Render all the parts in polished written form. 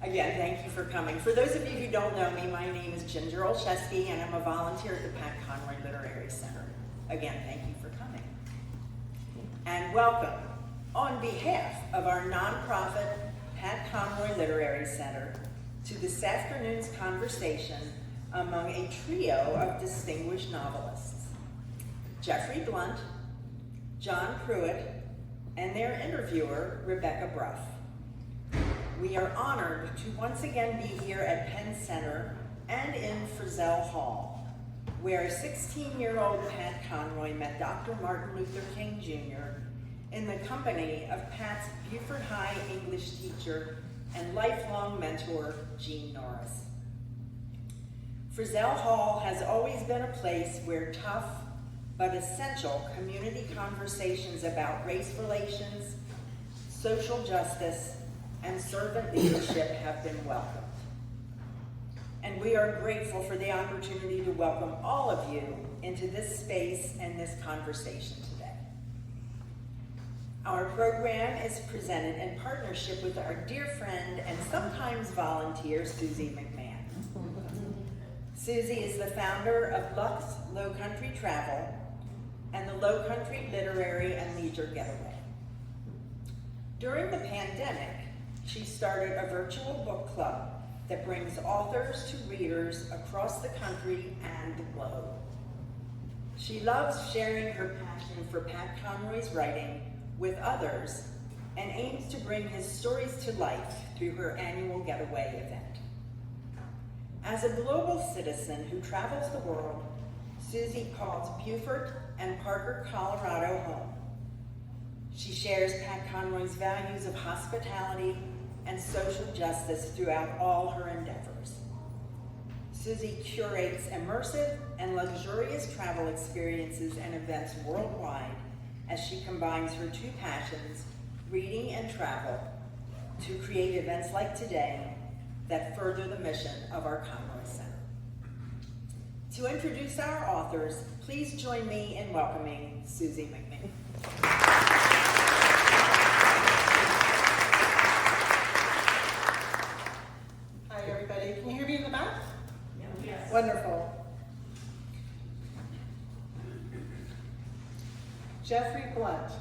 Again, thank you for coming. For those of you who don't know me, my name is Ginger Olszewski, and I'm a volunteer at the Pat Conroy Literary Center. Again, thank you for coming. And welcome, on behalf of our nonprofit Pat Conroy Literary Center, to this afternoon's conversation among a trio of distinguished novelists, Jeffrey Blount, John Pruitt, and their interviewer, Rebecca Bruff. We are honored to once again be here at Penn Center and in Frizzell Hall, where 16-year-old Pat Conroy met Dr. Martin Luther King Jr. in the company of Pat's Beaufort High English teacher and lifelong mentor, Jean Norris. Frizzell Hall has always been a place where tough but essential community conversations about race relations, social justice, and servant leadership have been welcomed. And we are grateful for the opportunity to welcome all of you into this space and this conversation today. Our program is presented in partnership with our dear friend and sometimes volunteer, Susie McMahon. Susie is the founder of Luxe Lowcountry Travel and the Lowcountry Literary and Leisure Getaway. During the pandemic, she started a virtual book club that brings authors to readers across the country and the globe. She loves sharing her passion for Pat Conroy's writing with others and aims to bring his stories to life through her annual Getaway event. As a global citizen who travels the world, Susie calls Beaufort and Parker, Colorado home. She shares Pat Conroy's values of hospitality and social justice throughout all her endeavors. Susie curates immersive and luxurious travel experiences and events worldwide as she combines her two passions, reading and travel, to create events like today that further the mission of our Conroy Center. To introduce our authors, please join me in welcoming Susie McMahon. Can you hear me in the back? Yes. Wonderful. Jeffrey Blount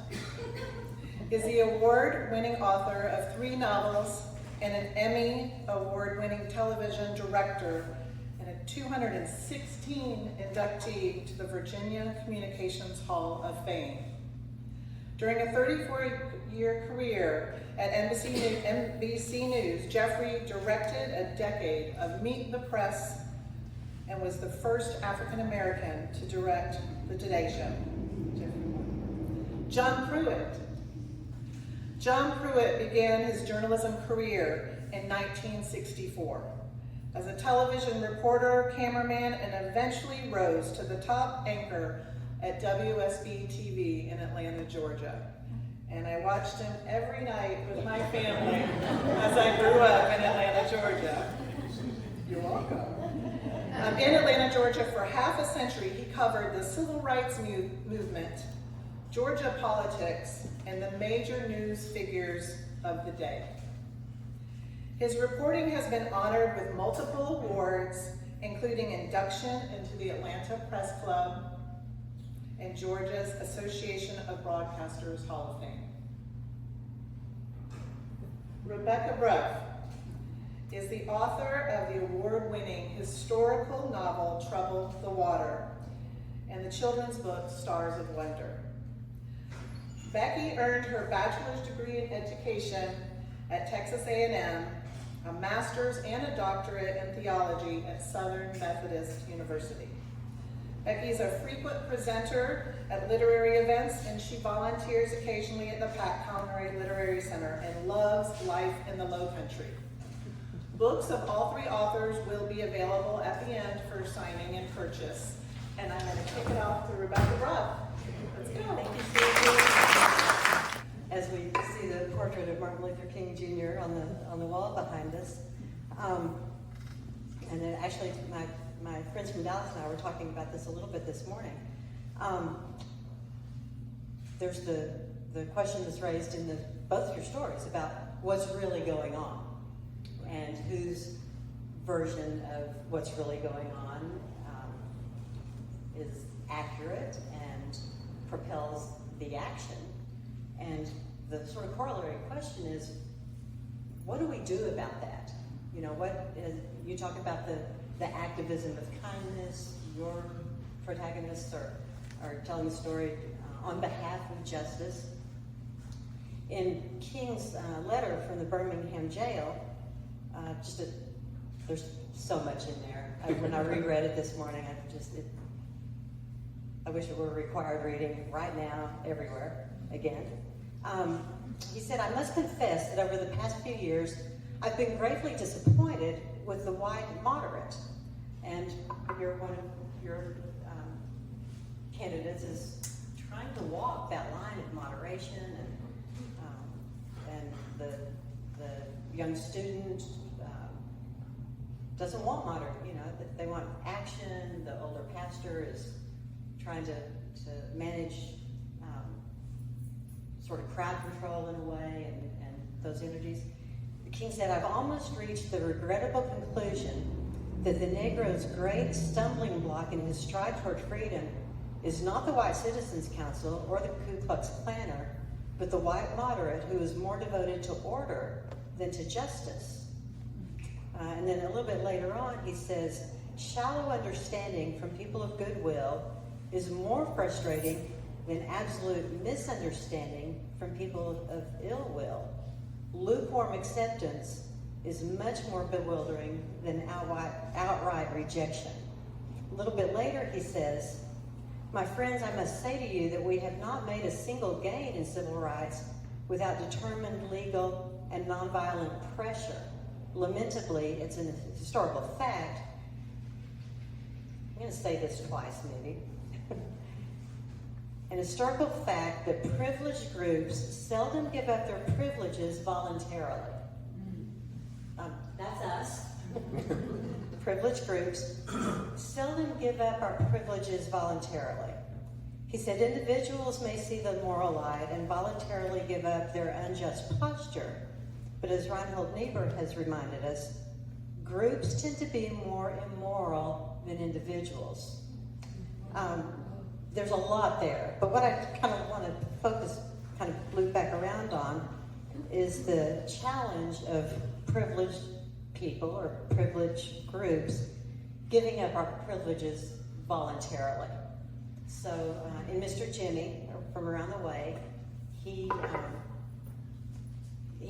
is the award-winning author of 3 novels and an Emmy award-winning television director and a 216 inductee to the Virginia Communications Hall of Fame. During a 34-year career at NBC News, Jeffrey directed a decade of Meet the Press and was the first African-American to direct The Today Show. John Pruitt. John Pruitt began his journalism career in 1964 as a television reporter, cameraman, and eventually rose to the top anchor at WSB-TV in Atlanta, Georgia. And I watched him every night with my family as I grew up in Atlanta, Georgia. You're welcome. In Atlanta, Georgia, for half a century, he covered the civil rights movement, Georgia politics, and the major news figures of the day. His reporting has been honored with multiple awards, including induction into the Atlanta Press Club and Georgia's Association of Broadcasters Hall of Fame. Rebecca Bruff is the author of the award-winning historical novel Trouble the Water and the children's book Stars of Wonder. Becky earned her bachelor's degree in education at Texas A&M, a master's and a doctorate in theology at Southern Methodist University. Becky is a frequent presenter at literary events, and she volunteers occasionally at the Pat Conroy Literary Center and loves life in the Lowcountry. Books of all 3 authors will be available at the end for signing and purchase. And I'm going to kick it off to Rebecca Bruff. Let's go. Thank you, Susie. As we see the portrait of Martin Luther King Jr. on the wall behind us, and then actually my friends from Dallas and I were talking about this a little bit this morning. There's the question that's raised in both your stories about what's really going on. and whose version of what's really going on is accurate and propels the action. And the sort of corollary question is, what do we do about that? You know, you talk about the activism of kindness. Your protagonists are telling the story on behalf of justice. In King's letter from the Birmingham jail, there's so much in there. When I reread it this morning, I wish it were required reading right now, everywhere, again. He said, "I must confess that over the past few years, I've been gravely disappointed with the white moderate." And one of your candidates is trying to walk that line of moderation, and the young student doesn't want moderate. You know, they want action. The older pastor is trying to manage sort of crowd control in a way, and those energies. The King said, "I've almost reached the regrettable conclusion that the Negro's great stumbling block in his stride toward freedom is not the White Citizens Council or the Ku Klux Klaner, but the white moderate who is more devoted to order than to justice." And then a little bit later on, he says, "Shallow understanding from people of goodwill is more frustrating than absolute misunderstanding from people of ill will. Lukewarm acceptance is much more bewildering than outright rejection." A little bit later, he says, "My friends, I must say to you that we have not made a single gain in civil rights without determined legal and nonviolent pressure. Lamentably, it's a historical fact." I'm going to say this twice, maybe. An historical fact that privileged groups seldom give up their privileges voluntarily. That's us. Privileged groups seldom give up our privileges voluntarily. He said, "Individuals may see the moral light and voluntarily give up their unjust posture. But as Reinhold Niebuhr has reminded us, groups tend to be more immoral than individuals." There's a lot there, but what I kind of want to focus, kind of loop back around on, is the challenge of privileged people or privileged groups giving up our privileges voluntarily. So in Mr. Jimmy, from around the way, he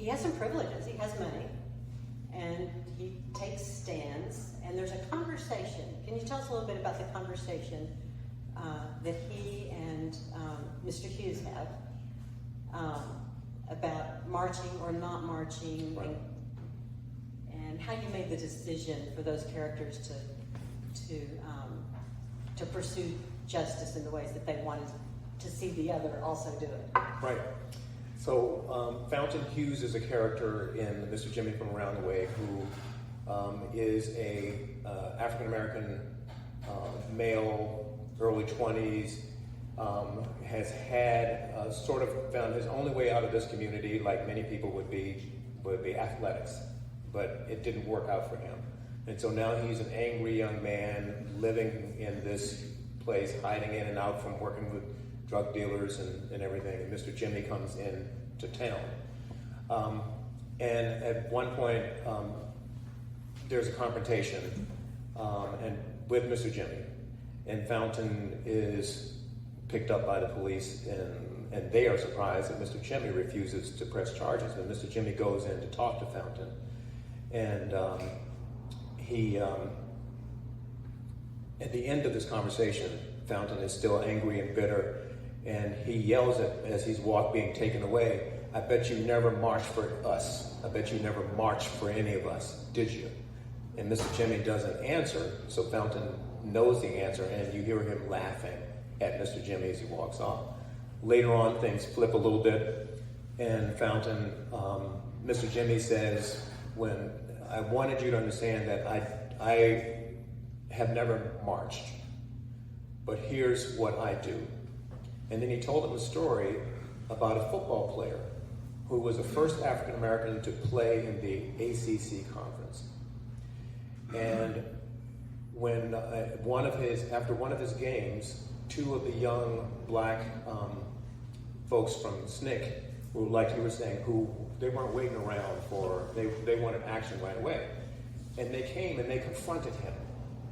has some privileges. He has money, and he takes stands, and there's a conversation. Can you tell us a little bit about the conversation that he and Mr. Hughes have about marching or not marching, right, and how you made the decision for those characters to pursue justice in the ways that they wanted to see the other also do it? Right. So Fountain Hughes is a character in Mr. Jimmy from Around the Way who is a African-American male, early 20s, has had sort of found his only way out of this community, like many people would be athletics, but it didn't work out for him. And so now he's an angry young man living in this place, hiding in and out from working with drug dealers and everything. And Mr. Jimmy comes in to town. And at one point, there's a confrontation and with Mr. Jimmy. And Fountain is picked up by the police, and they are surprised that Mr. Jimmy refuses to press charges. And Mr. Jimmy goes in to talk to Fountain. And he, at the end of this conversation, Fountain is still angry and bitter, and he yells as he's being taken away, "I bet you never marched for us. I bet you never marched for any of us, did you?" And Mr. Jimmy doesn't answer, so Fountain knows the answer, and you hear him laughing at Mr. Jimmy as he walks off. Later on, things flip a little bit, and Fountain, Mr. Jimmy says, "When I wanted you to understand that I have never marched, but here's what I do." And then he told him a story about a football player who was the first African American to play in the ACC conference. And when after one of his games, two of the young black folks from SNCC, who, like you were saying, who they weren't waiting around for, they wanted action right away. And they came and they confronted him.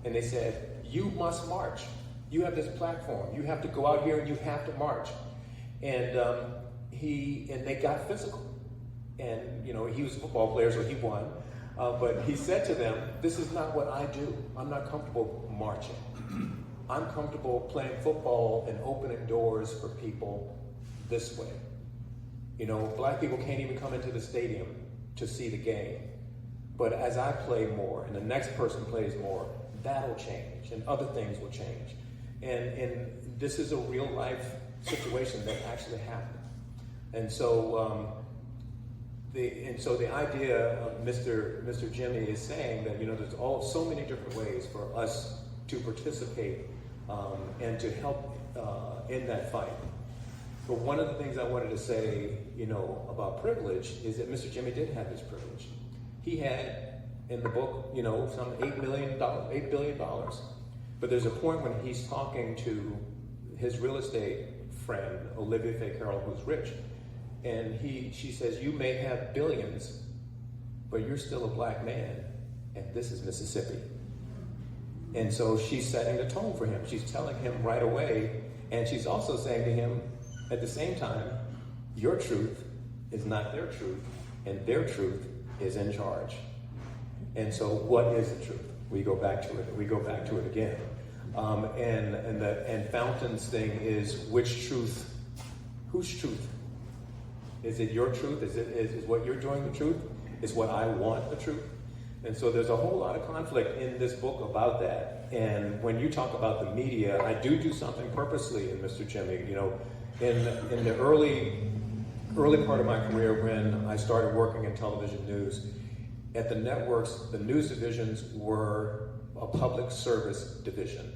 And they said, you must march. You have this platform. You have to go out here and you have to march. And they got physical. And, you know, he was a football player, so he won. But he said to them, this is not what I do. I'm not comfortable marching. I'm comfortable playing football and opening doors for people this way. You know, black people can't even come into the stadium to see the game. But as I play more and the next person plays more, that'll change and other things will change. And this is a real life situation that actually happened. And so the idea of Mr. Jimmy is saying that, you know, there's so many different ways for us to participate and to help in that fight. But one of the things I wanted to say, you know, about privilege is that Mr. Jimmy did have this privilege. He had, in the book, you know, some $8 billion. But there's a point when he's talking to his real estate friend, Olivia Faye Carroll, who's rich. And she says, you may have billions, but you're still a black man, and this is Mississippi. And so she's setting the tone for him. She's telling him right away, and she's also saying to him, at the same time, your truth is not their truth, and their truth is in charge. And so what is the truth? We go back to it again. And Fountain's thing is, which truth? Whose truth? Is it your truth? Is what you're doing the truth? Is what I want the truth? And so there's a whole lot of conflict in this book about that. And when you talk about the media, I do something purposely in Mr. Jimmy. You know, in the early part of my career, when I started working in television news, at the networks, the news divisions were a public service division.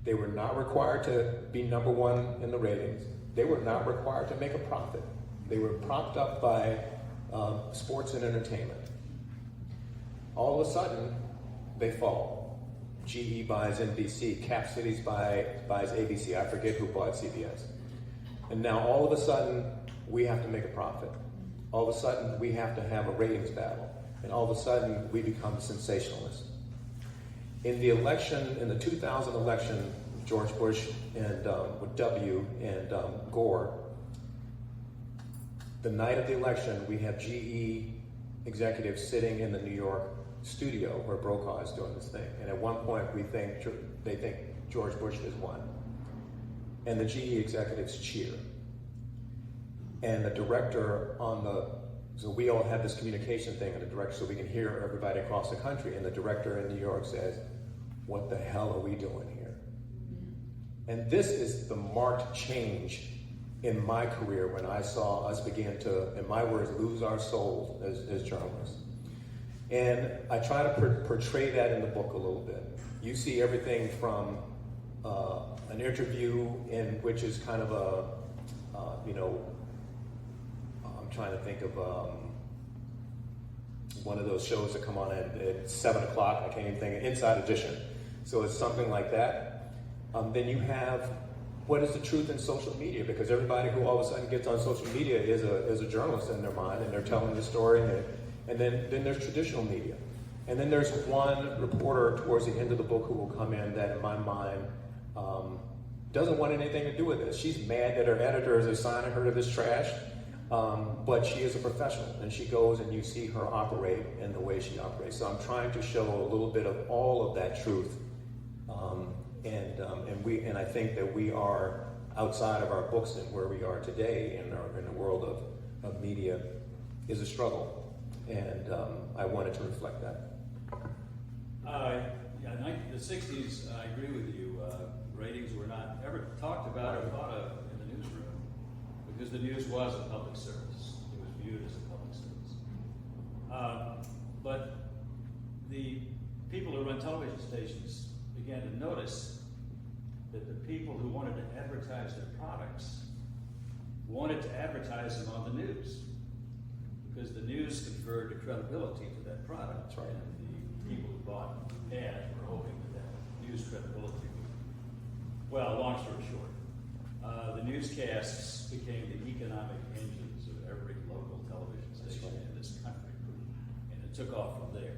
They were not required to be number one in the ratings. They were not required to make a profit. They were propped up by sports and entertainment. All of a sudden, they fall. GE buys NBC, Cap Cities buys ABC. I forget who bought CBS. And now all of a sudden, we have to make a profit. All of a sudden, we have to have a ratings battle. And all of a sudden, we become sensationalists. In the election, in the 2000 election, George Bush and with W and Gore, the night of the election, we have GE executives sitting in the New York studio where Brokaw is doing this thing. And at one point, they think George Bush has won. And the GE executives cheer. And the director so we all have this communication thing, and the director, so we can hear everybody across the country, and the director in New York says, what the hell are we doing here? And this is the marked change in my career when I saw us begin to, in my words, lose our souls as journalists. And I try to portray that in the book a little bit. You see everything from an interview in which is kind of I'm trying to think of one of those shows that come on at 7 o'clock, I can't even think of Inside Edition. So it's something like that. Then you have, what is the truth in social media? Because everybody who all of a sudden gets on social media is a journalist in their mind, and they're telling the story. And then there's traditional media. And then there's one reporter towards the end of the book who will come in that, in my mind, doesn't want anything to do with this. She's mad that her editors are assigning her to this trash, but she is a professional, and she goes and you see her operate in the way she operates. So I'm trying to show a little bit of all of that truth. And I think that we are outside of our books and where we are today in the world of media is a struggle. And I wanted to reflect that. In the 60s, I agree with you. Ratings were not ever talked about or thought of in the newsroom because the news was a public service. It was viewed as a public service. But the people who run television stations began to notice that the people who wanted to advertise their products wanted to advertise them on the news. because the news conferred credibility to that product. That's right. And the people who bought ads were hoping that that news credibility would. Well, long story short, the newscasts became the economic engines of every local television station in this country, and it took off from there.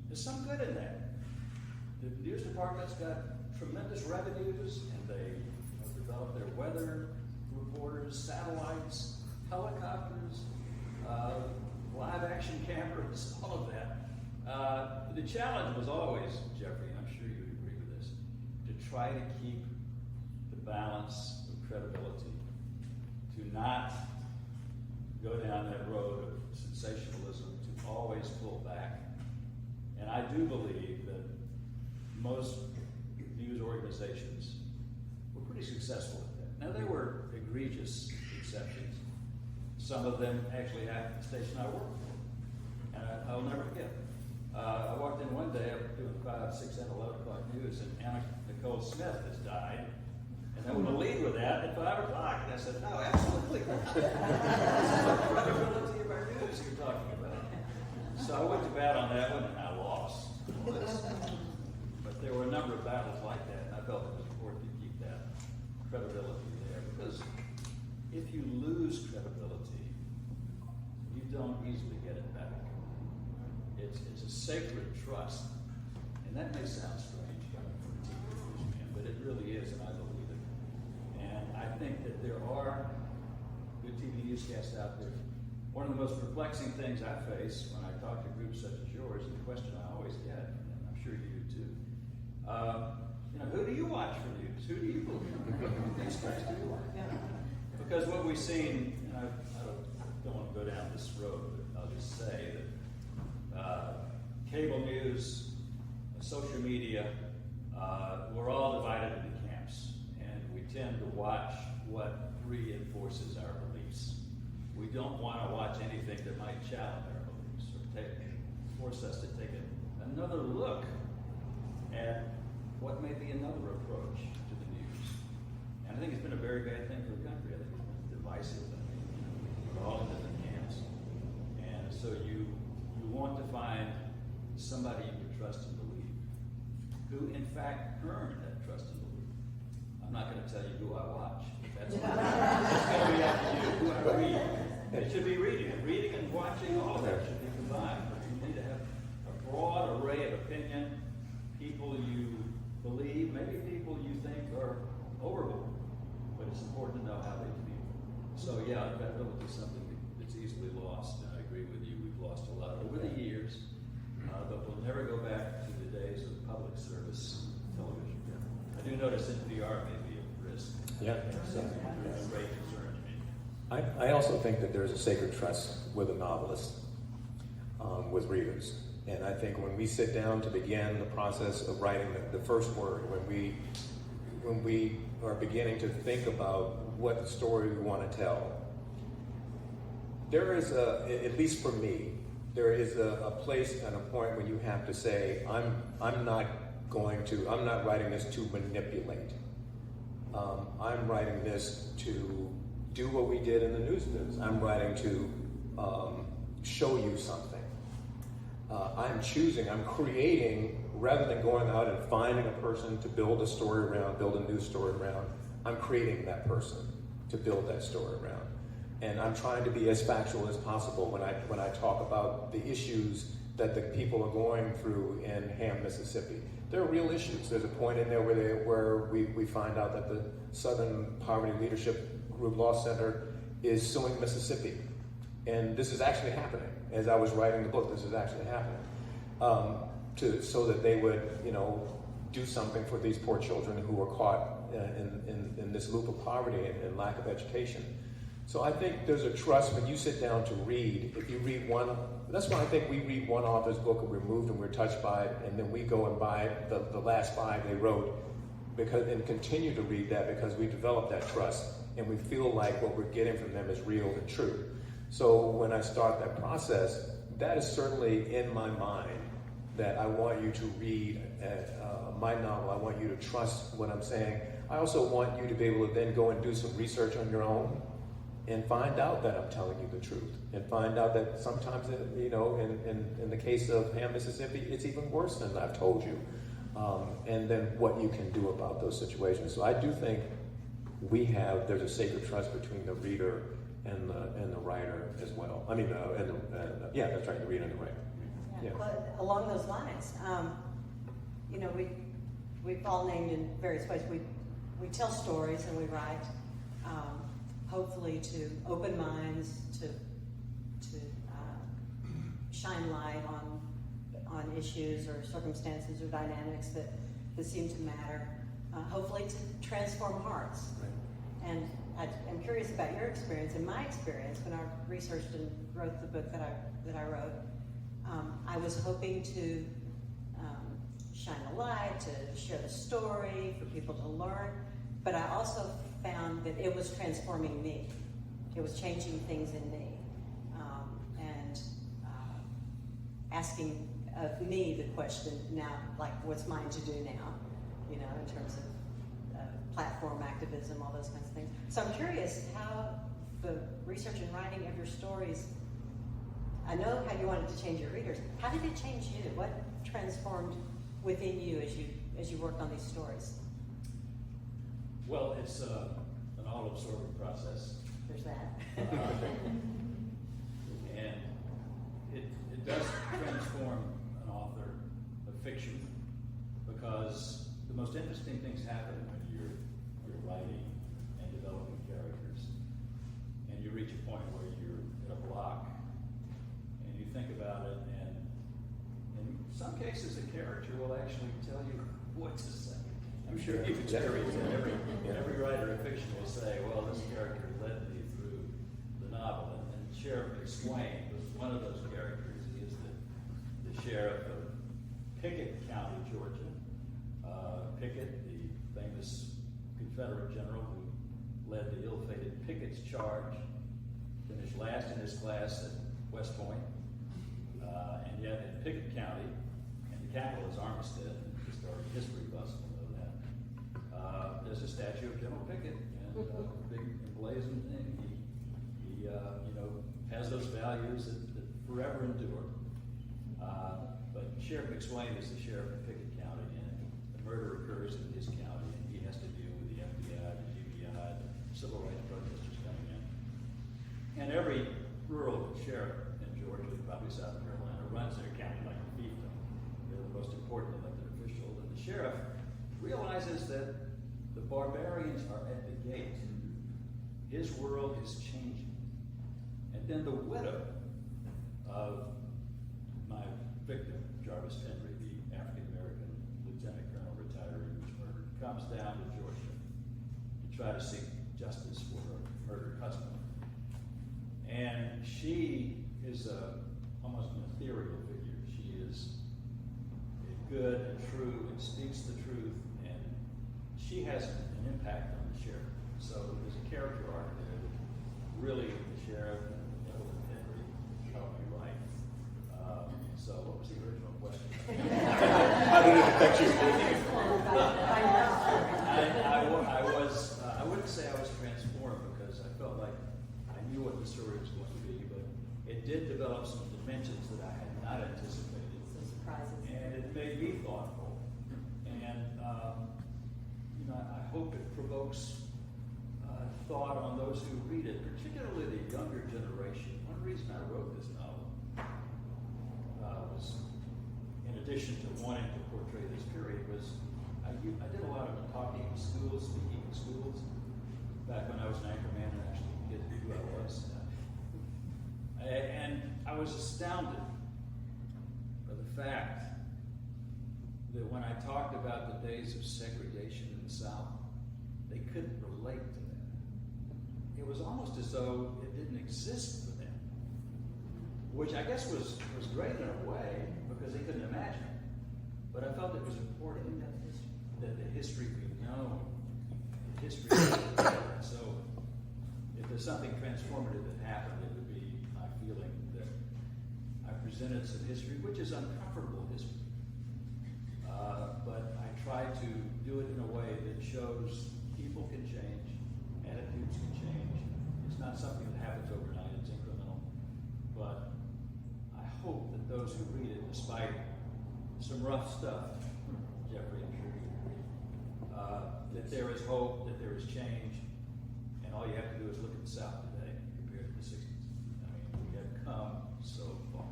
There's some good in that. The news department's got tremendous revenues, and they developed their weather reporters, satellites, helicopters, live action cameras, all of that. The challenge was always, Jeffrey, and I'm sure you would agree with this, to try to keep the balance of credibility, to not go down that road of sensationalism, to always pull back. And I do believe that most news organizations were pretty successful at that. Now, there were egregious exceptions. Some of them actually happened at the station I worked for. And I'll never forget. I walked in one day, I was doing 5, 6, and 11 o'clock news, and Anna Nicole Smith has died. And they were going to lead with that at 5 o'clock. And I said, no, absolutely not. This is the credibility of our news you're talking about. So I went to bat on that one, and I lost. But there were a number of battles like that, and I felt it was important to keep that credibility there. Because if you lose credibility, you don't easily get it back. It's a sacred trust. And that may sound strange coming from a TV newsman, but it really is, and I believe it. And I think that there are good TV newscasts out there. One of the most perplexing things I face when I talk to groups such as yours, and the question I always get, and I'm sure you do too, who do you watch for news? Who do you believe? These guys do you watch? Because what we've seen, and I don't want to go down this road, but I'll just say that cable news, social media, we're all divided into camps, and we tend to watch what reinforces our beliefs. We don't want to watch anything that might challenge our beliefs or force us to take another look at what may be another approach to the news. And I think it's been a very bad thing for the country. I think it's been divisive. I mean, we're all in different camps. And so you want to find somebody you can trust and believe, who in fact earned that trust and belief. I'm not going to tell you who I watch. That's going to be up to you. Who I read. It should be reading. Reading and watching, all of that should be combined. But you need to have a broad array of opinion, people you believe, maybe people you think are overboard, but it's important to know how they feel. So yeah, credibility is something that's easily lost, and I agree with you, we've lost a lot over the years, but we'll never go back to the days of public service television. I do notice NPR may be at risk. Yeah. That's something that's a great concern to me. I also think that there's a sacred trust with a novelist, with readers. And I think when we sit down to begin the process of writing the first word, when we are beginning to think about what story we want to tell, there is at least for me, there is a place and a point when you have to say, I'm not writing this to manipulate. I'm writing this to do what we did in the news biz. I'm writing to show you something. I'm creating, rather than going out and finding a person to build a story around, build a news story around, I'm creating that person to build that story around. And I'm trying to be as factual as possible when I talk about the issues that the people are going through in Ham, Mississippi. There are real issues. There's a point in there where we find out that the Southern Poverty Leadership Group Law Center is suing Mississippi. And this is actually happening. As I was writing the book, this is actually happening. So that they would, do something for these poor children who were caught in this loop of poverty and lack of education. So I think there's a trust when you sit down to read. If you read one, that's why I think we read one author's book and we're moved and we're touched by it, and then we go and buy the last 5 they wrote, and continue to read that because we develop that trust and we feel like what we're getting from them is real and true. So when I start that process, that is certainly in my mind, that I want you to read my novel. I want you to trust what I'm saying. I also want you to be able to then go and do some research on your own and find out that I'm telling you the truth, and find out that sometimes, you know, in the case of Ham, Mississippi, it's even worse than I've told you, and then what you can do about those situations. So I do think there's a sacred trust between the reader and the writer as well. I mean, yeah, that's right, the reader and the writer. Yeah. But along those lines, you know, we've all named in various ways. We tell stories and we write, hopefully to open minds, to shine light on issues or circumstances or dynamics that seem to matter. Hopefully to transform hearts. Right. And I'm curious about your experience. In my experience, when I researched and wrote the book that I wrote, I was hoping to shine a light, to share the story, for people to learn, but I also found that it was transforming me. It was changing things in me, and asking of me the question now, like, what's mine to do now, you know, in terms of platform activism, all those kinds of things. So I'm curious how the research and writing of your stories, I know how you wanted to change your readers. How did it change you? What transformed within you as you worked on these stories? Well, it's an all-absorbing process. There's that. And it does transform an author of fiction, because the most interesting things happen when you're writing and developing characters, and you reach a point where you're at a block, and you think about it, and in some cases a character will actually tell you what to say. I'm sure you've experienced that. Every writer of fiction will say, well, this character led me through the novel, and Sheriff McSwain was one of those characters. He is the sheriff of Pickett County, Georgia. Pickett, the famous Confederate general who led the ill-fated Pickett's charge, finished last in his class at West Point, and yet in Pickett County, and the capital is Armistead, and historic history buffs will know that, there's a statue of General Pickett, and a big emblazoned thing. He you know, has those values that forever endure. But Sheriff McSwain is the sheriff of Pickett County, and the murder occurs in his county, and he has to deal with the FBI, the GBI, the civil rights protesters coming in. And every rural sheriff in Georgia, probably South Carolina, runs their county like a fiefdom. They're the most important elected official. And the sheriff realizes that the barbarians are at the gate. His world is changing. And then the widow of my victim, Jarvis Henry, the African-American lieutenant colonel retiree who was murdered, comes down to Georgia to try to seek justice for her murdered husband. And she is almost an ethereal figure. She is good and true and speaks the truth, and she has an impact on the sheriff. So there's a character arc there that really the sheriff and Evelyn Henry helped me write. So what was the original question? How did it affect you? I wouldn't say I was transformed, because I felt like I knew what the story was going to be, but it did develop some dimensions that I had not anticipated. Some surprises. And it made me thoughtful. And, you know, I hope it provokes thought on those who read it, particularly the younger generation. One reason I wrote this novel was, in addition to wanting to portray this period, was I did a lot of talking in schools, speaking in schools, back when I was an anchorman and actually get who I was. And I was astounded by the fact that when I talked about the days of segregation in the South, they couldn't relate to that. It was almost as though it didn't exist for them, which I guess was great in a way, because they couldn't imagine it. But I felt it was important that the history be known, the history be known. So if there's something transformative that happened, it would be my feeling that I presented some history, which is uncomfortable history. But I try to do it in a way that shows people can change, attitudes can change. It's not something some rough stuff, Jeffrey, I'm sure you agree. That there is hope, that there is change, and all you have to do is look at the South today compared to the 60s. I mean, we have come so far.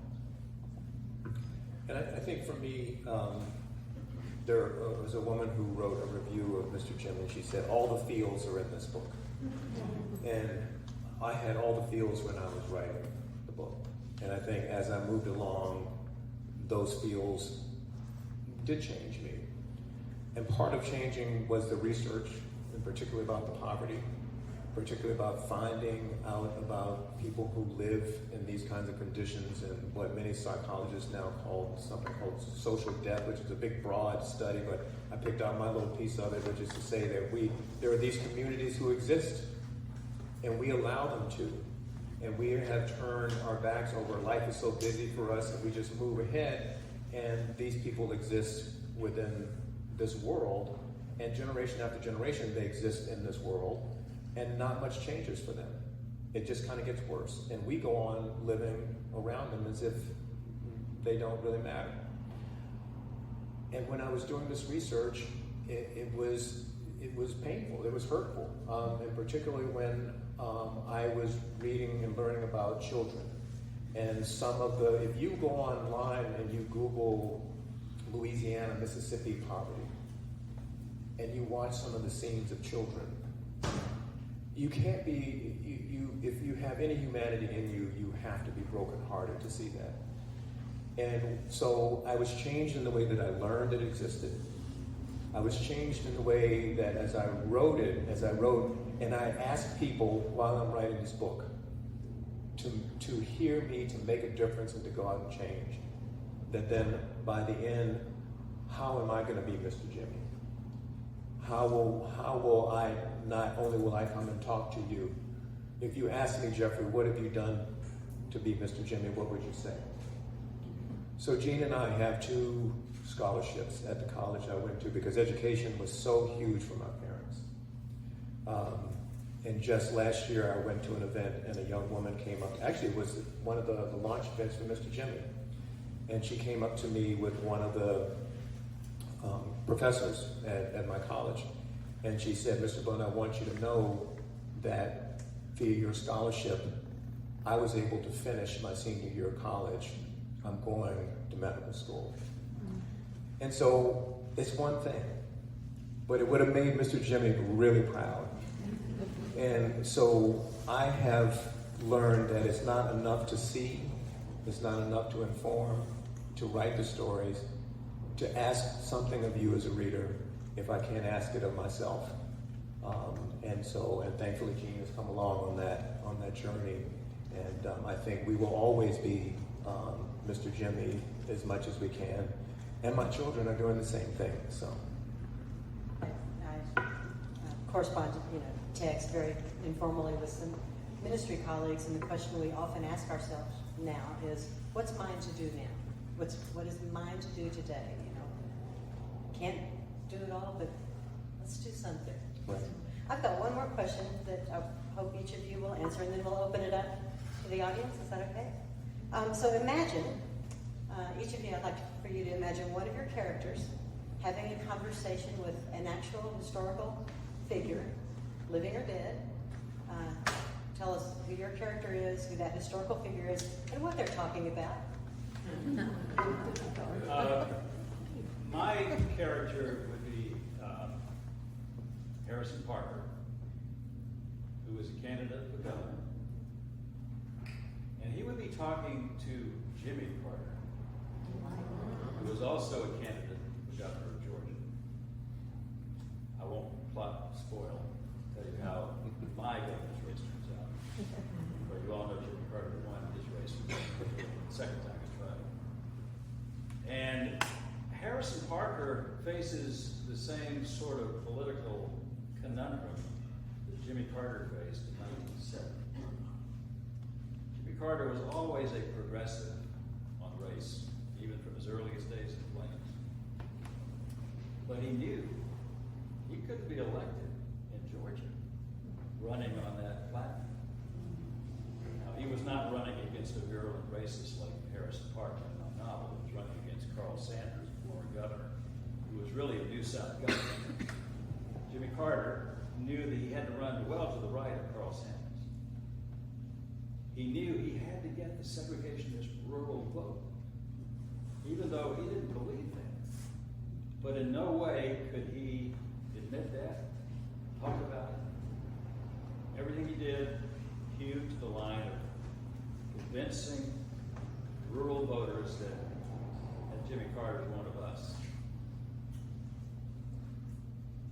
And I think for me, there was a woman who wrote a review of Mr. Jim, and she said, all the feels are in this book. And I had all the feels when I was writing the book. And I think as I moved along, those feels did change me. And part of changing was the research, and particularly about the poverty, particularly about finding out about people who live in these kinds of conditions and what many psychologists now call something called social death, which is a big, broad study, but I picked out my little piece of it, which is to say that there are these communities who exist, and we allow them to. And we have turned our backs over. Life is so busy for us that we just move ahead, and these people exist within this world, and generation after generation they exist in this world, and not much changes for them. It just kind of gets worse, and we go on living around them as if they don't really matter. And when I was doing this research, it was painful, it was hurtful, and particularly when I was reading and learning about children. And if you go online and you Google Louisiana, Mississippi poverty, and you watch some of the scenes of children, you can't be, if you have any humanity in you, you have to be brokenhearted to see that. And so I was changed in the way that I learned it existed. I was changed in the way that as I wrote, and I asked people while I'm writing this book to hear me, to make a difference, and to go out and change. That then by the end, how am I going to be Mr. Jimmy? How will I, not only will I come and talk to you, if you ask me, Jeffrey, what have you done to be Mr. Jimmy, what would you say? So Jean and I have 2 scholarships at the college I went to because education was so huge for my parents. And just last year I went to an event and a young woman came up, actually it was one of the launch events for Mr. Jimmy. And she came up to me with one of the professors at my college. And she said, Mr. Blount, I want you to know that via your scholarship, I was able to finish my senior year of college. I'm going to medical school. And so it's one thing, but it would have made Mr. Jimmy really proud. And so I have learned that it's not enough to see, it's not enough to inform, to write the stories, to ask something of you as a reader if I can't ask it of myself. And thankfully Jean has come along on that journey. And I think we will always be Mr. Jimmy as much as we can. And my children are doing the same thing, so. I correspond, text very informally with some ministry colleagues, and the question we often ask ourselves now is, what's mine to do now? What is mine to do today? Can't do it all, but let's do something. Right. I've got one more question that I hope each of you will answer, and then we'll open it up to the audience. Is that okay? So imagine, each of you, I'd like for you to imagine one of your characters having a conversation with an actual historical figure, living or dead. Tell us who your character is, who that historical figure is, and what they're talking about. My character would be Harrison Parker, who was a candidate for governor. And he would be talking to Jimmy Carter, who was also a candidate for governor of Georgia. I won't spoil, tell you how my governor's race turns out. But you all know Jimmy Carter won his race the second time he tried. And Harrison Parker faces the same sort of political conundrum that Jimmy Carter faced in 1970. Jimmy Carter was always a progressive on race, even from his earliest days in Flames. But he knew he couldn't be elected in Georgia running on that platform. Now, he was not running against a virulent racist like Harrison Parker in my novel. He was running against Carl Sanders, former governor, who was really a New South governor. Jimmy Carter knew that he had to run well to the right of Carl Sanders. He knew he had to get the segregationist rural vote, even though he didn't believe that. But in no way could he admit that, talk about it. Everything he did hewed to the line of convincing rural voters that Jimmy Carter is one of us.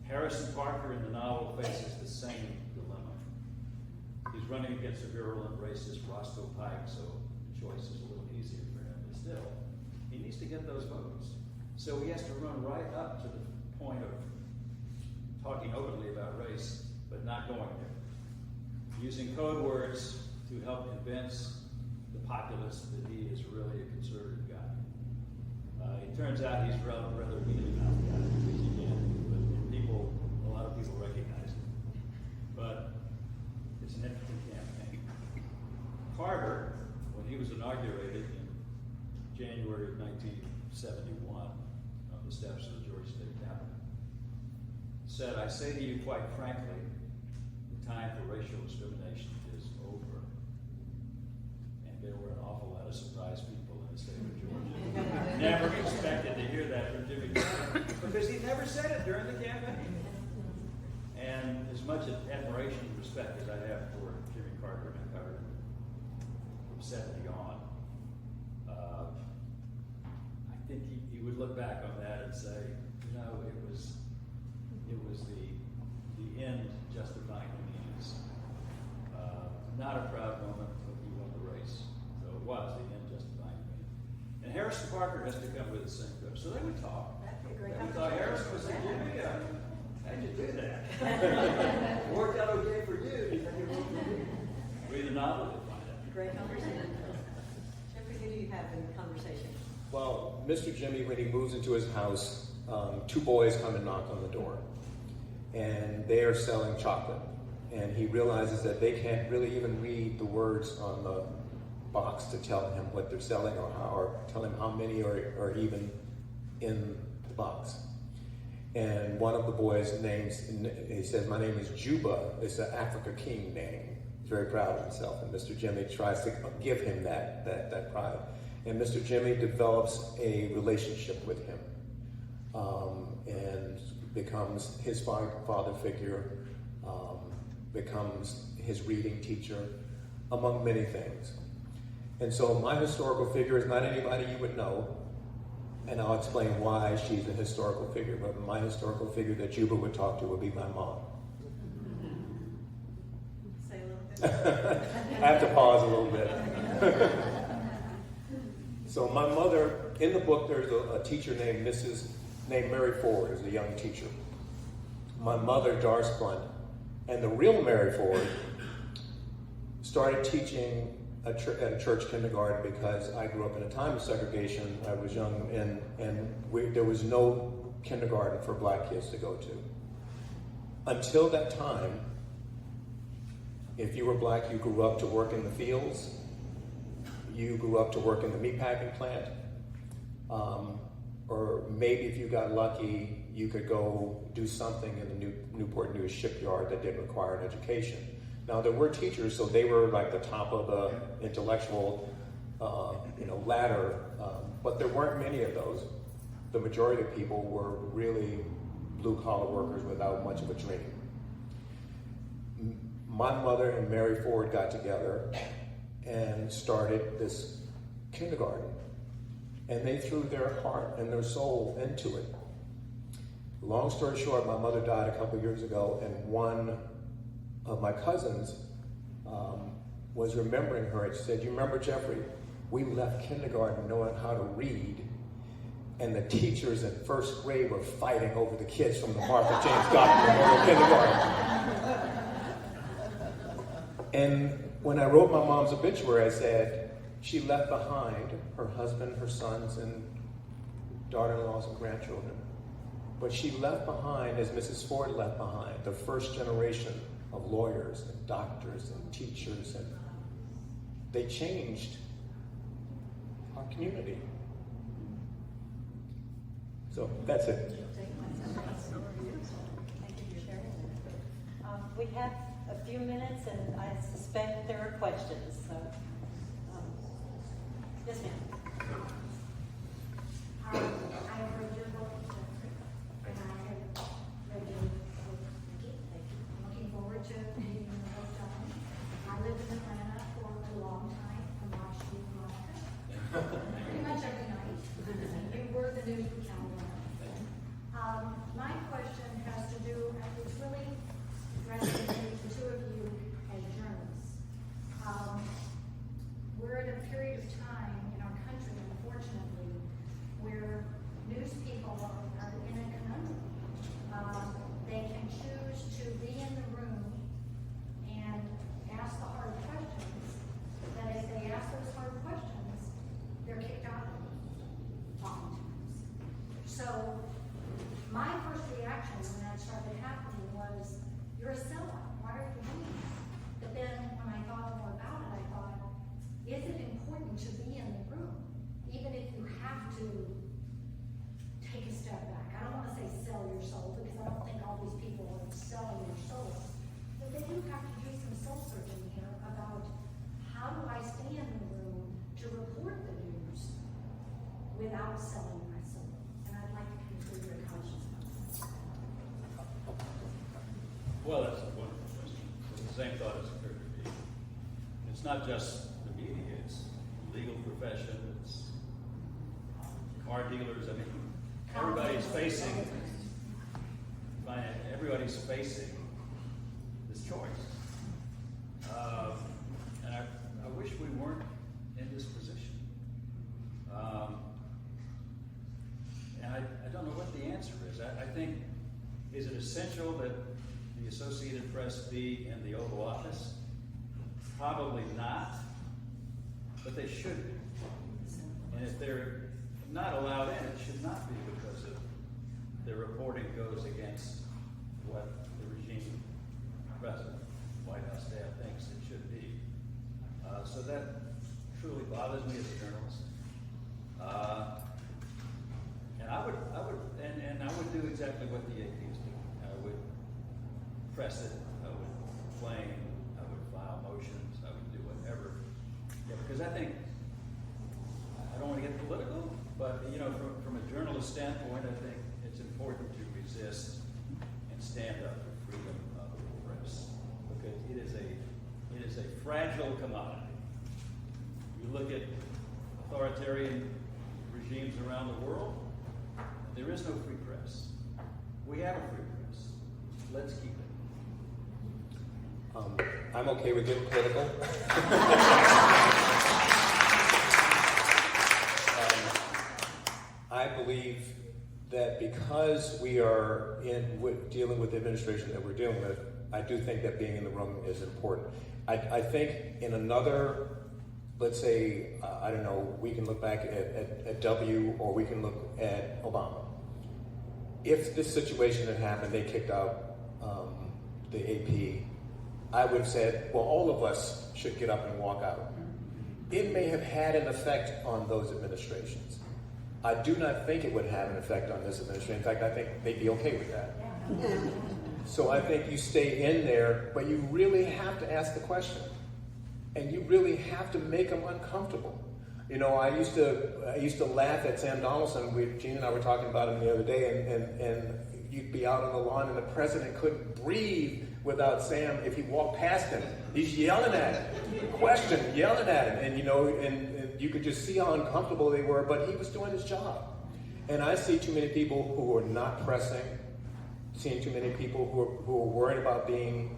Harrison Parker in the novel faces the same dilemma. He's running against a virulent racist Roscoe Pike, so the choice is a little easier for him, but still, he needs to get those votes. So he has to run right up to the point of talking openly about race, but not going there. Using code words to help convince the populace that he is really a conservative guy. It turns out he's rather mealy-mouthed guy, which again, a lot of people recognize it. But it's an interesting campaign. Carter, when he was inaugurated in January of 1971 on the steps of the Georgia State Capitol, said, "I say to you quite frankly, the time for racial discrimination is over." And there were an awful lot of surprised people in the state of Georgia. Never expected to hear that from Jimmy Carter, because he never said it during the campaign. And as much admiration and respect as I have for Jimmy Carter, and Carter from 70 on, I think he would look back on that and say, you know, it was the end justifying the means. Not a proud moment, but he won the race. So it was the end justifying the means. And Harrison Parker has to come with the same group. So they would talk. That'd be a great And we thought Harrison was like, Jimmy, how'd you do that? It worked out okay for you. You think it worked for me? Read the novel to find out. Great conversation. Jeffrey, who do you have in the conversation? Well, Mr. Jimmy, when he moves into his house, two boys come and knock on the door. And they are selling chocolate. And he realizes that they can't really even read the words on the box to tell him what they're selling, or tell him how many are even in the box. And one of the boys' names, he says, "My name is Juba." It's an Africa King name. He's very proud of himself. And Mr. Jimmy tries to give him that pride. And Mr. Jimmy develops a relationship with him and becomes his father figure, becomes his reading teacher, among many things. And so my historical figure is not anybody you would know, and I'll explain why she's a historical figure, but my historical figure that Juba would talk to would be my mom. Say a little bit. I have to pause a little bit. So my mother, in the book, there's a teacher named Mary Ford, who's a young teacher. My mother, Doris Blunt, and the real Mary Ford started teaching at a church kindergarten because I grew up in a time of segregation. I was young, and there was no kindergarten for black kids to go to. Until that time, if you were black, you grew up to work in the fields, you grew up to work in the meatpacking plant, or maybe if you got lucky, you could go do something in the Newport News shipyard that didn't require an education. Now, there were teachers, so they were like the top of the intellectual ladder, but there weren't many of those. The majority of people were really blue-collar workers without much of a dream. My mother and Mary Ford got together and started this kindergarten, and they threw their heart and their soul into it. Long story short, my mother died a couple of years ago, and one of my cousins was remembering her and said, "You remember, Jeffrey, we left kindergarten knowing how to read, and the teachers in first grade were fighting over the kids from the Martha James Goddard Memorial Kindergarten." And when I wrote my mom's obituary, I said, she left behind her husband, her sons, and daughter-in-laws and grandchildren. But she left behind, as Mrs. Ford left behind, the first generation of lawyers and doctors and teachers, and they changed our community. So that's it. Thank you for sharing that. We have a few minutes, and I suspect there are questions. So, yes, ma'am. I have read your book, and I have read your book, Nikki. I'm looking forward to reading the book done. I lived in Atlanta for a long time and watched you, Monica, pretty much every night. You were the news account. My question has to do, it's really addressing the two of you as journalists. We're at a period of time in our country, unfortunately, where news people are in a conundrum. They can choose to be in the room and ask the hard questions, but if they ask those hard questions, they're kicked out oftentimes. So my first reaction when that started happening was, you're a sellout, why are you doing that? But then when I thought more about it, I thought, is it important to be in the room, even if you have to take a step back? I don't want to say sell your soul, because I don't think all these people are selling their souls, but they do have to do some soul searching here about how do I stay in the room to report the news without selling my soul? And I'd like to conclude your conscience on that. Well, that's a wonderful question. The same thought has occurred to me. It's not just the media, it's the legal profession, it's car dealers. I mean, everybody's facing this choice. And I wish we weren't in this position. And I don't know what the answer is. I think, is it essential that the Associated Press be in the Oval Office? Probably not, but they should be. And if they're not allowed in, it should not be because of their reporting goes against what the regime, president, White House staff thinks it should be. So that truly bothers me as a journalist. And I would do exactly what the AP is doing. I would press it, I would complain, I would file motions, I would do whatever. Yeah, because I think, I don't want to get political, but from a journalist standpoint, I think it's important to resist and stand up for freedom of the press, because it is a fragile commodity. You look at authoritarian regimes around the world, there is no free press. We have a free press. Let's keep it. I'm okay with getting political. I believe that because we are dealing with the administration that we're dealing with, I do think that being in the room is important. I think in another, let's say, I don't know, we can look back at W, or we can look at Obama. If this situation had happened, they kicked out the AP, I would have said, well, all of us should get up and walk out. It may have had an effect on those administrations. I do not think it would have an effect on this administration. In fact, I think they'd be okay with that. So I think you stay in there, but you really have to ask the question. And you really have to make them uncomfortable. I used to laugh at Sam Donaldson. Gene and I were talking about him the other day, and you'd be out on the lawn, and the president couldn't breathe without Sam. If he walked past him, he's yelling at him, yelling at him, and you could just see how uncomfortable they were. But he was doing his job. And I see too many people who are not pressing, seeing too many people who are worried about being.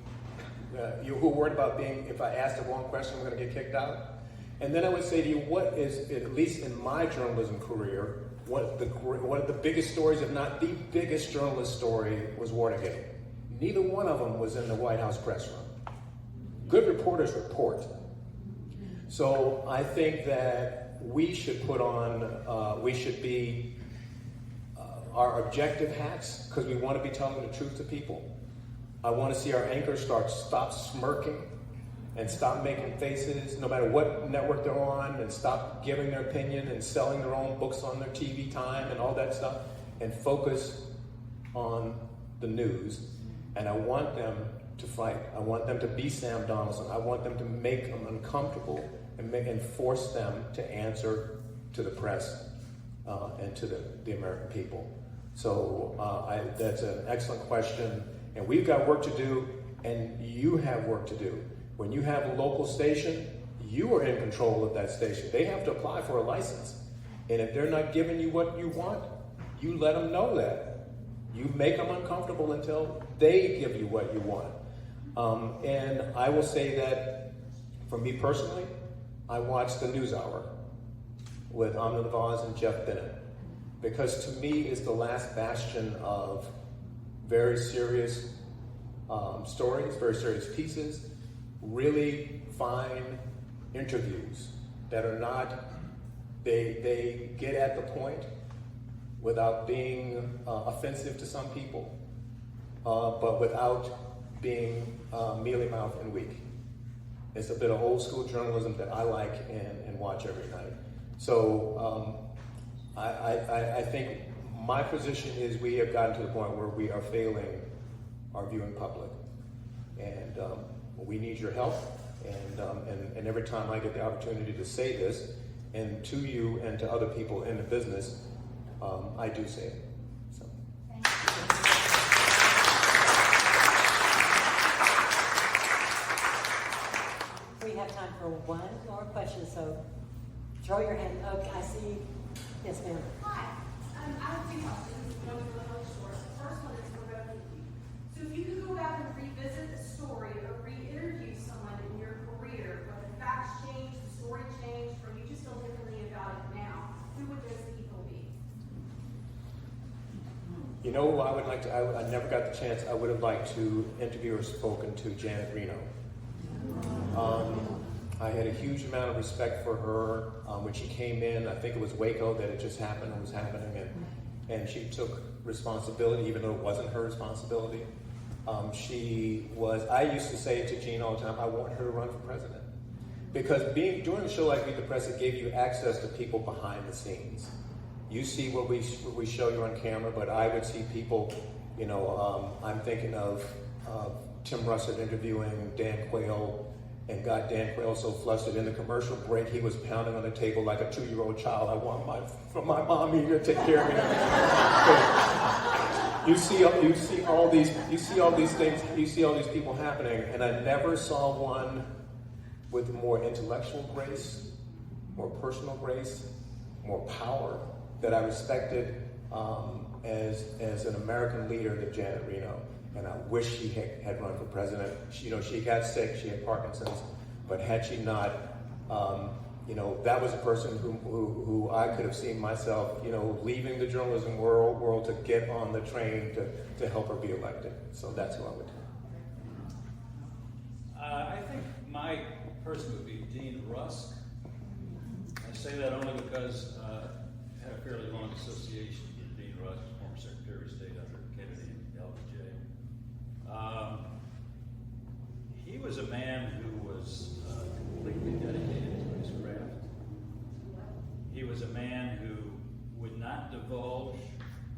If I ask the wrong question, I'm going to get kicked out. And then I would say to you, what is, at least in my journalism career, one of the biggest stories, if not the biggest journalist story, was Watergate. Neither one of them was in the White House press room. Good reporters report. So I think that we should put on, we should be our objective hats, because we want to be telling the truth to people. I want to see our anchors stop smirking and stop making faces, no matter what network they're on, and stop giving their opinion and selling their own books on their TV time and all that stuff. and focus on the news, and I want them to fight. I want them to be Sam Donaldson. I want them to make them uncomfortable and force them to answer to the press and to the American people. So that's an excellent question, and we've got work to do, and you have work to do. When you have a local station, you are in control of that station. They have to apply for a license, and if they're not giving you what you want, you let them know that. You make them uncomfortable until they give you what you want. And I will say that, for me personally, I watch the NewsHour with Amna Nawaz and Jeff Bennett, because to me it's the last bastion of very serious stories, very serious pieces, really fine interviews that are not, they get at the point without being offensive to some people, but without being mealy-mouthed and weak. It's a bit of old school journalism that I like and watch every night. So I think my position is we have gotten to the point where we are failing our viewing public. And we need your help. And every time I get the opportunity to say this, and to you and to other people in the business, I do say it. So. We have time for one more question, so throw your hand. Okay, I see. Yes, ma'am. Hi. I have two questions. One is really short. The first one is for both of you. So if you could go back and revisit the story or re-interview someone in your career, where the facts changed, the story changed, or you just feel differently about it now, who would those people be? You know, I would like to, I never got the chance, I would have liked to interview or spoken to Janet Reno. I had a huge amount of respect for her when she came in. I think it was Waco that it just happened and was happening, and she took responsibility even though it wasn't her responsibility. She was, I used to say to Jean all the time, I want her to run for president. Because doing a show like Meet the Press, it gave you access to people behind the scenes. You see what we show you on camera, but I would see people, you know, I'm thinking of Tim Russert interviewing Dan Quayle, and got Dan Quayle so flustered in the commercial break, he was pounding on the table like a 2-year-old child. I want my mommy to take care of me. You see all these things, you see all these people happening, and I never saw one with more intellectual grace, more personal grace, more power that I respected as an American leader than Janet Reno. And I wish she had run for president. She got sick, she had Parkinson's, but had she not, that was a person who I could have seen myself, leaving the journalism world to get on the train to help her be elected. So that's who I would do. I think my person would be Dean Rusk. I say that only because I had a fairly long association with Dean Rusk, former Secretary of State under Kennedy and LBJ. He was a man who was completely dedicated to his craft. He was a man who would not divulge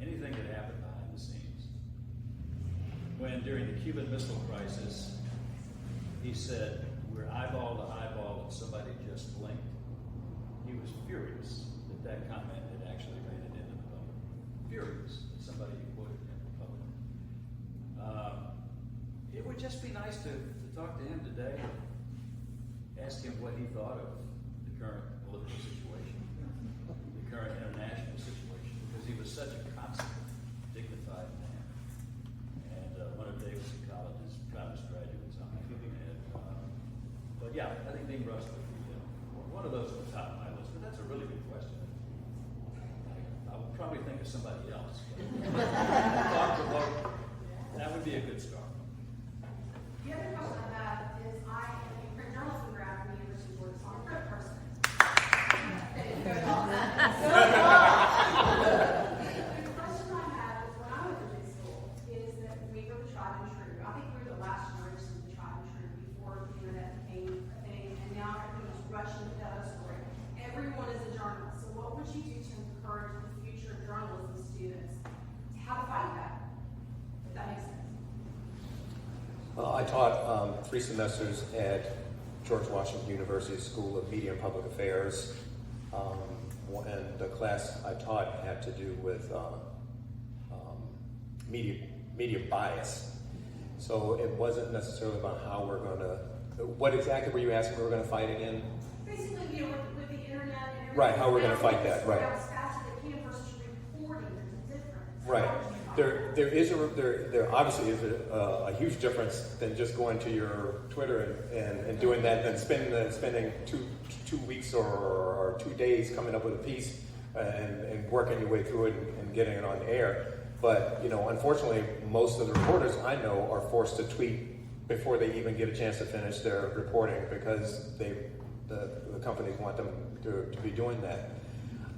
anything that happened behind the scenes. When during the Cuban Missile Crisis, he said, "We're eyeball to eyeball and somebody just blinked," he was furious that comment had actually made it into the public. Furious that somebody quoted him in public. It would just be nice to talk to him today and ask him what he thought of the current political situation, the current international situation, because he was such a consummate, dignified man. And one of Davidson College's proudest graduates on my but yeah, I think Dean Rusk would be one of those at the top of my list, but that's a really good question. I would probably think of somebody else. That would be a good start. The other question I have is I am a print journalism grad from the University of Georgia, so I'm a print person. The question I have is when I went to high school is that we were the tried and true. I think we were the last generation of the tried and true before the internet became a thing, and now everyone's rushing to tell a story. Everyone is a journalist. So what would you do to encourage the future journalism students I taught 3 semesters at George Washington University School of Media and Public Affairs, and the class I taught had to do with media bias. So it wasn't necessarily about how we're going to. What exactly were you asking? We were going to fight again? Basically, with the internet and everything. Right, how we're going to fight that, right? How fast they can versus reporting, there's a difference. Right. There obviously is a huge difference than just going to your Twitter and doing that, and spending two weeks or 2 days coming up with a piece and working your way through it and getting it on the air. But unfortunately, most of the reporters I know are forced to tweet before they even get a chance to finish their reporting because the companies want them to be doing that.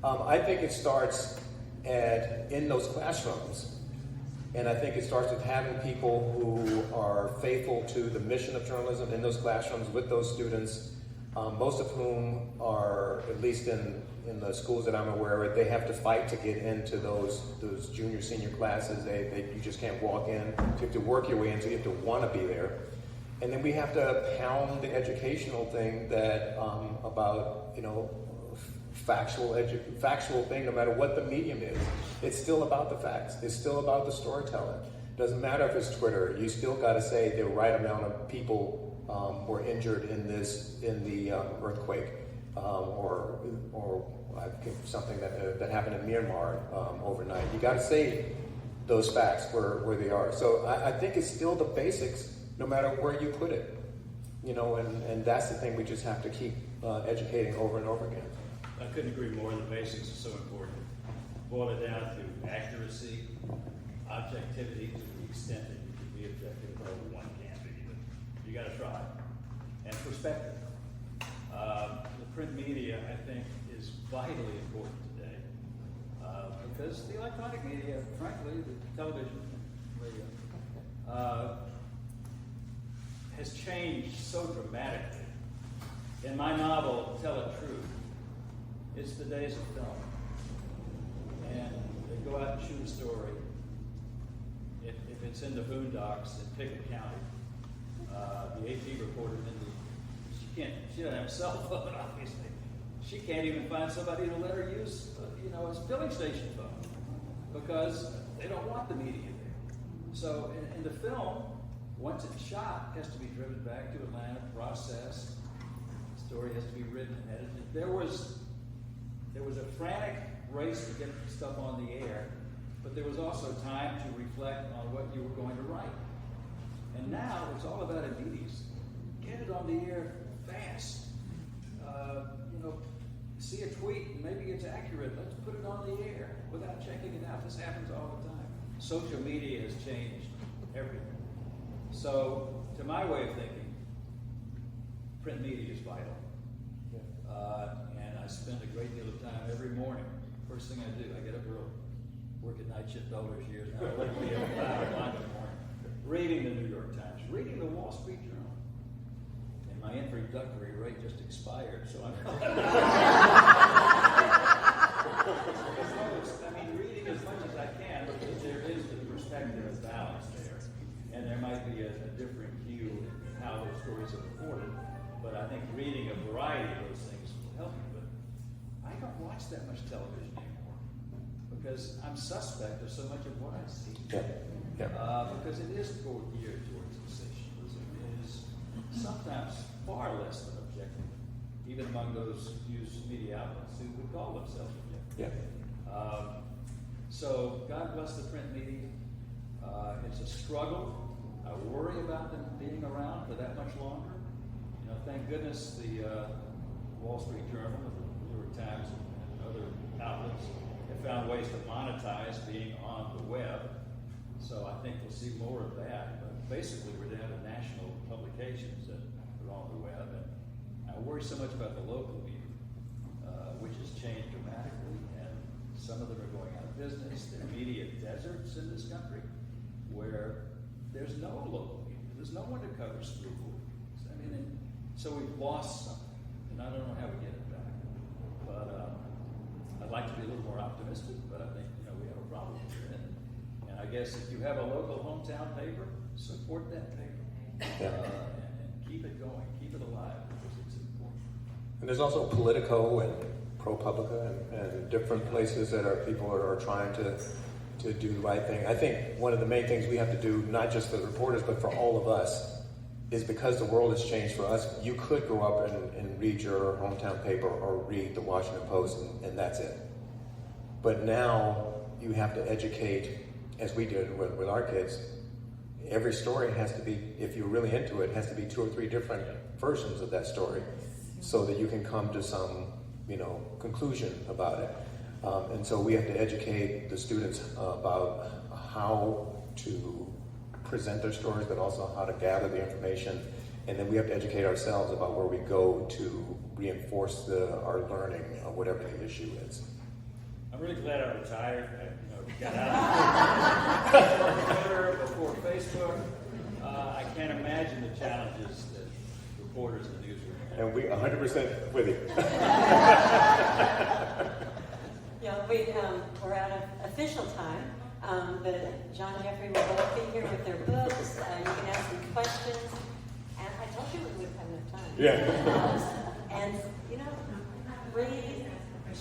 I think it starts in those classrooms. And I think it starts with having people who are faithful to the mission of journalism in those classrooms with those students, most of whom are, at least in the schools that I'm aware of, they have to fight to get into those junior, senior classes. You just can't walk in. You have to work your way in, so you have to want to be there. And then we have to pound the educational thing that about factual thing, no matter what the medium is. It's still about the facts. It's still about the storytelling. Doesn't matter if it's Twitter. You still got to say the right amount of people were injured in the earthquake, or I think something that happened in Myanmar overnight. You got to say those facts where they are. So I think it's still the basics, no matter where you put it. And that's the thing we just have to keep educating over and over again. I couldn't agree more. The basics are so important. Boil it down to accuracy, objectivity to the extent that you can be objective, although one can't be, but you got to try. And perspective. The print media, I think, is vitally important today because the electronic media, frankly, the television media, has changed so dramatically. In my novel, Tell It True, it's the days of film. And they go out and shoot a story. If it's in the boondocks in Pickett County, the AP reporter, she doesn't have a cell phone, obviously. She can't even find somebody to let her use, a filling station phone because they don't want the media there. So in the film, once it's shot, it has to be driven back to Atlanta, processed. The story has to be written and edited. There was a frantic race to get stuff on the air, but there was also time to reflect on what you were going to write. And now it's all about immediacy. Get it on the air fast. See a tweet and maybe it's accurate. Let's put it on the air without checking it out. This happens all the time. Social media has changed everything. So, to my way of thinking, print media is vital. And I spend a great deal of time every morning. First thing I do, I get up early, work at night shift all those years, now I like to be up at 5 o'clock in the morning, reading the New York Times, reading the Wall Street Journal. And my introductory rate just expired, so I'm reading as much as I can because there is the perspective and balance there. And there might be a different view in how those stories are reported, but I think reading a variety of those things will help you. But I don't watch that much television anymore because I'm suspect of so much of what I see. Because it is geared towards sensationalism. It is sometimes far less than objective, even among those news media outlets who would call themselves objective. So God bless the print media. It's a struggle. I worry about them being around for that much longer. Thank goodness the Wall Street Journal, the New York Times, and other outlets have found ways to monetize being on the web. So I think we'll see more of that. But basically, we're down to national publications that are on the web. And I worry so much about the local media, which has changed dramatically. And some of them are going out of business. There are media deserts in this country where there's no local media. There's no one to cover school. So we've lost something, and I don't know how we get it back. But I'd like to be a little more optimistic, but I think we have a problem here. And I guess if you have a local hometown paper, support that paper. Yeah. and keep it going, keep it alive, because it's important. And there's also Politico and ProPublica and different places that people are trying to do the right thing. I think one of the main things we have to do, not just for the reporters, but for all of us, is because the world has changed for us. You could go up and read your hometown paper or read the Washington Post, and that's it. But now you have to educate, as we did with our kids. Every story has to be, if you're really into it, has to be 2 or 3 different versions of that story, so that you can come to some, conclusion about it. And so we have to educate the students about how to present their stories, but also how to gather the information. And then we have to educate ourselves about where we go to reinforce our learning of whatever the issue is. I'm really glad I retired. I got out before Twitter, before Facebook. I can't imagine the challenges that reporters in the newsroom have. And we 100% with you. We're out of official time, but John and Jeffrey will both be here with their books. You can ask them questions. And I told you we would have enough time. Yeah. And, read,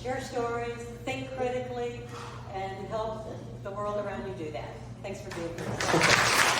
share stories, think critically, and help the world around you do that. Thanks for being here.